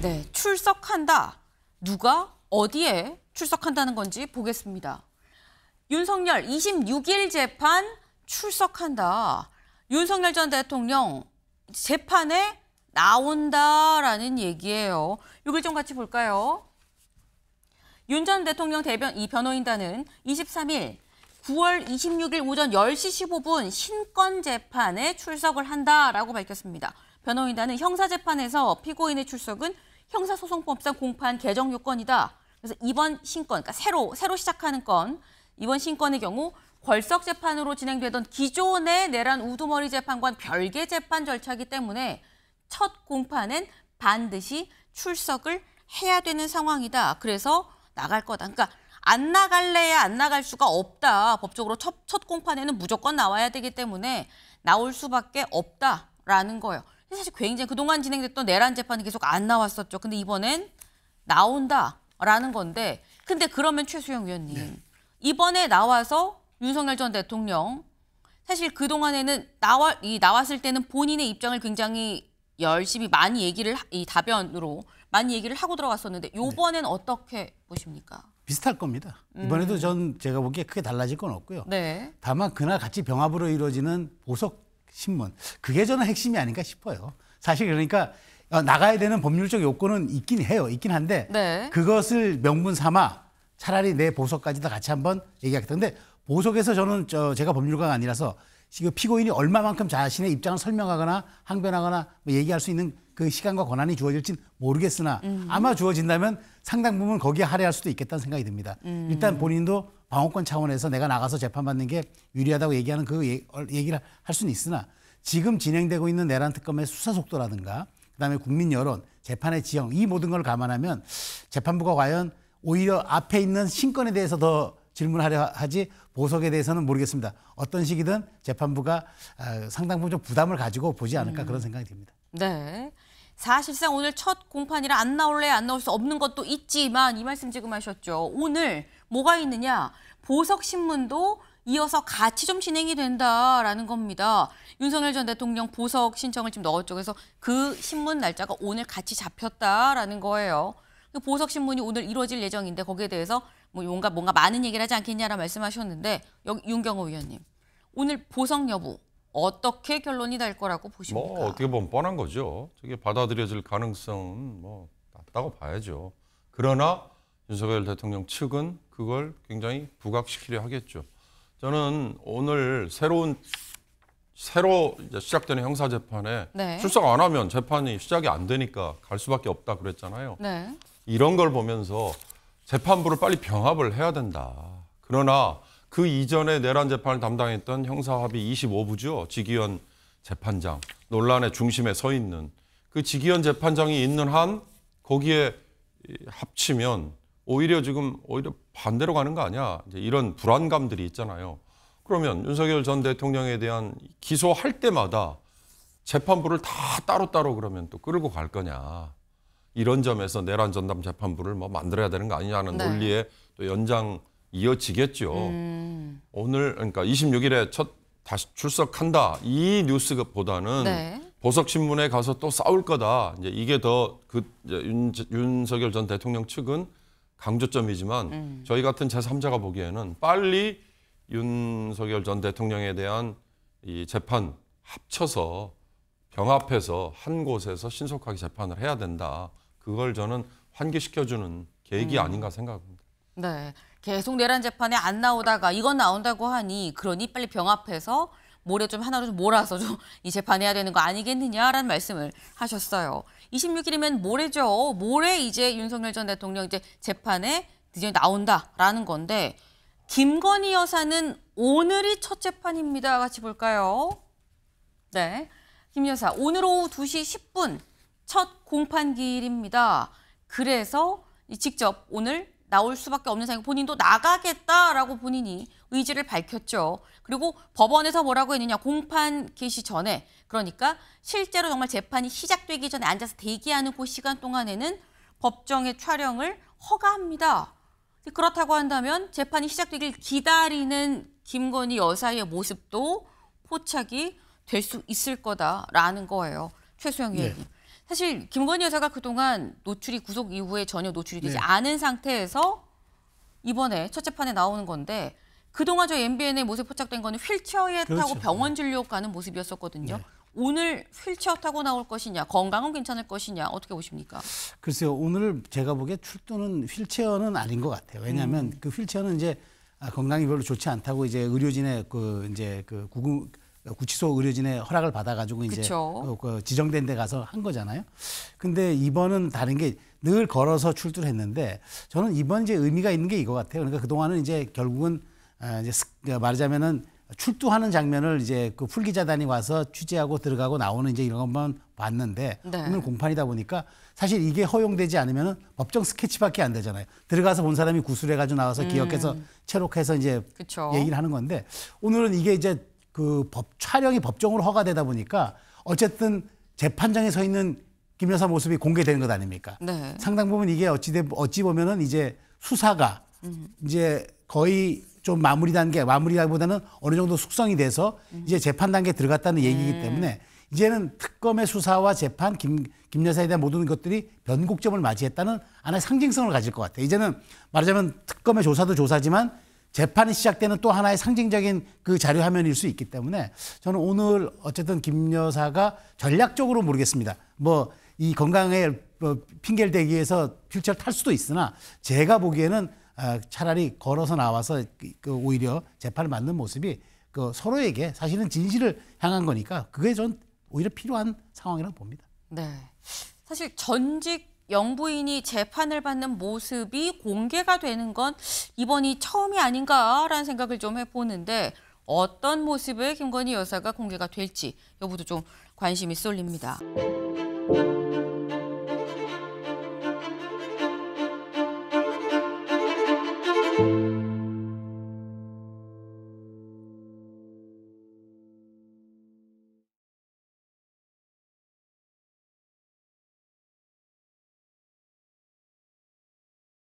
네, 출석한다. 누가 어디에 출석한다는 건지 보겠습니다. 윤석열 26일 재판 출석한다. 윤석열 전 대통령 재판에 나온다라는 얘기예요. 이걸 좀 같이 볼까요? 윤 전 대통령 이 변호인단은 23일 9월 26일 오전 10시 15분 신건 재판에 출석을 한다라고 밝혔습니다. 변호인단은 형사재판에서 피고인의 출석은 형사소송법상 공판 개정 요건이다. 그래서 이번 신건, 그러니까 새로 시작하는 건, 이번 신건의 경우 궐석 재판으로 진행되던 기존의 내란 우두머리 재판과는 별개 재판 절차이기 때문에 첫 공판엔 반드시 출석을 해야 되는 상황이다. 그래서 나갈 거다. 그러니까 안 나갈래야 안 나갈 수가 없다. 법적으로 첫 공판에는 무조건 나와야 되기 때문에 나올 수밖에 없다라는 거예요. 사실 굉장히 그동안 진행됐던 내란 재판이 계속 안 나왔었죠. 근데 이번엔 나온다라는 건데, 근데 그러면 최수영 위원님, 이번에 나와서 윤석열 전 대통령 사실 그동안에는 나왔을 때는 본인의 입장을 굉장히 열심히 많이 이 답변으로 많이 얘기를 하고 들어갔었는데 이번엔 어떻게 보십니까? 비슷할 겁니다. 이번에도 제가 보기에 크게 달라질 건 없고요. 네. 다만 그날 같이 병합으로 이루어지는 보석 신문, 그게 저는 핵심이 아닌가 싶어요. 사실 그러니까 나가야 되는 법률적 요건은 있긴 해요. 있긴 한데 네. 그것을 명분 삼아 차라리 내 보석까지 다 같이 한번 얘기하겠다. 근데 보석에서 저는 제가 법률가가 아니라서 지금 피고인이 얼마만큼 자신의 입장을 설명하거나 항변하거나 뭐 얘기할 수 있는 그 시간과 권한이 주어질지는 모르겠으나 아마 주어진다면 상당 부분 거기에 할애할 수도 있겠다는 생각이 듭니다. 일단 본인도 방어권 차원에서 내가 나가서 재판받는 게 유리하다고 얘기하는 그 얘기를 할 수는 있으나 지금 진행되고 있는 내란 특검의 수사 속도라든가 그다음에 국민 여론, 재판의 지형, 이 모든 걸 감안하면 재판부가 과연 오히려 앞에 있는 신건에 대해서 더 질문하려 하지 보석에 대해서는 모르겠습니다. 어떤 식이든 재판부가 상당 부분 좀 부담을 가지고 보지 않을까 그런 생각이 듭니다. 네. 사실상 오늘 첫 공판이라 안 나올래 안 나올 수 없는 것도 있지만 이 말씀 지금 하셨죠. 오늘 뭐가 있느냐. 보석 신문도 이어서 같이 좀 진행이 된다라는 겁니다. 윤석열 전 대통령 보석 신청을 지금 넣었죠. 그래서 그 신문 날짜가 오늘 같이 잡혔다라는 거예요. 그 보석 신문이 오늘 이루어질 예정인데 거기에 대해서 뭔가 많은 얘기를 하지 않겠냐라고 말씀하셨는데 윤경호 의원님, 오늘 보석 여부 어떻게 결론이 날 거라고 보십니까? 어떻게 보면 뻔한 거죠. 저게 받아들여질 가능성은 낮다고 봐야죠. 그러나 윤석열 대통령 측은 그걸 굉장히 부각시키려 하겠죠. 저는 오늘 새로 이제 시작되는 형사재판에 출석 안 하면 재판이 시작이 안 되니까 갈 수밖에 없다 그랬잖아요. 네. 이런 걸 보면서 재판부를 빨리 병합을 해야 된다. 그러나 그 이전에 내란 재판을 담당했던 형사합의 25부죠. 지기현 재판장, 논란의 중심에 서 있는 그 지기현 재판장이 있는 한 거기에 합치면 오히려 반대로 가는 거 아니야. 이제 이런 불안감들이 있잖아요. 그러면 윤석열 전 대통령에 대한 기소할 때마다 재판부를 다 따로따로 그러면 또 끌고 갈 거냐. 이런 점에서 내란 전담 재판부를 만들어야 되는 거 아니냐는 논리에 또 연장 이어지겠죠. 오늘 그러니까 26일에 다시 출석한다. 이 뉴스보다는 보석 신문에 가서 또 싸울 거다. 이제 이게 더 윤석열 전 대통령 측은 강조점이지만 저희 같은 제3자가 보기에는 빨리 윤석열 전 대통령에 대한 이 재판 합쳐서 병합해서 한 곳에서 신속하게 재판을 해야 된다. 그걸 저는 환기시켜주는 계획이 아닌가 생각합니다. 네, 계속 내란 재판에 안 나오다가 이건 나온다고 하니 그러니 빨리 병합해서 모래 좀 하나로 좀 몰아서 좀 이 재판해야 되는 거 아니겠느냐라는 말씀을 하셨어요. 26일이면 모레죠. 모레 이제 윤석열 전 대통령 이제 재판에 드디어 나온다라는 건데 김건희 여사는 오늘이 첫 재판입니다. 같이 볼까요? 네, 김 여사 오늘 오후 2시 10분 첫 공판기일입니다. 그래서 직접 오늘 나올 수밖에 없는 상황, 본인도 나가겠다라고 본인이 의지를 밝혔죠. 그리고 법원에서 뭐라고 했느냐, 공판 개시 전에, 그러니까 실제로 정말 재판이 시작되기 전에 앉아서 대기하는 그 시간 동안에는 법정의 촬영을 허가합니다. 그렇다고 한다면 재판이 시작되길 기다리는 김건희 여사의 모습도 포착이 될 수 있을 거다라는 거예요. 최수영 의원님. 사실 김건희 여사가 그동안 노출이 구속 이후에 전혀 노출이 되지 네. 않은 상태에서 이번에 첫 재판에 나오는 건데 그동안 저희 MBN의 모습 포착된 거는 휠체어에 타고 그렇죠. 병원 진료 가는 모습이었었거든요. 네. 오늘 휠체어 타고 나올 것이냐, 건강은 괜찮을 것이냐 어떻게 보십니까? 글쎄요, 오늘 제가 보기에 출두는 휠체어는 아닌 것 같아요. 왜냐하면 그 휠체어는 이제 건강이 별로 좋지 않다고 이제 의료진의 구치소 의료진의 허락을 받아가지고 이제 그쵸. 그 지정된 데 가서 한 거잖아요. 근데 이번은 다른 게 늘 걸어서 출두를 했는데 저는 이번 이제 의미가 있는 게 이거 같아요. 그러니까 그동안은 이제 결국은 이제 말하자면은 출두하는 장면을 이제 그 풀기자단이 와서 취재하고 들어가고 나오는 이제 이런 것만 봤는데 네. 오늘 공판이다 보니까 사실 이게 허용되지 않으면은 법정 스케치밖에 안 되잖아요. 들어가서 본 사람이 구술해가지고 나와서 기억해서 체록해서 이제 그쵸. 얘기를 하는 건데 오늘은 이게 이제 그 촬영이 법정으로 허가되다 보니까 어쨌든 재판장에 서 있는 김 여사 모습이 공개되는 것 아닙니까? 네. 상당 부분 이게 어찌 보면은 이제 수사가 이제 거의 좀 마무리 단계, 마무리라기보다는 어느 정도 숙성이 돼서 이제 재판 단계에 들어갔다는 얘기이기 때문에 이제는 특검의 수사와 재판, 김 여사에 대한 모든 것들이 변곡점을 맞이했다는 하나의 상징성을 가질 것 같아요. 이제는 말하자면 특검의 조사도 조사지만 재판이 시작되는 또 하나의 상징적인 그 자료 화면일 수 있기 때문에 저는 오늘 어쨌든 김 여사가 전략적으로 모르겠습니다. 뭐 이 건강에 핑계를 대기 위해서 휠체어를 탈 수도 있으나 제가 보기에는 차라리 걸어서 나와서 그 오히려 재판을 맡는 모습이 그 서로에게 사실은 진실을 향한 거니까 그게 전 오히려 필요한 상황이라고 봅니다. 네. 사실 전직 영부인이 재판을 받는 모습이 공개가 되는 건 이번이 처음이 아닌가라는 생각을 좀 해보는데 어떤 모습의 김건희 여사가 공개가 될지 여부도 좀 관심이 쏠립니다.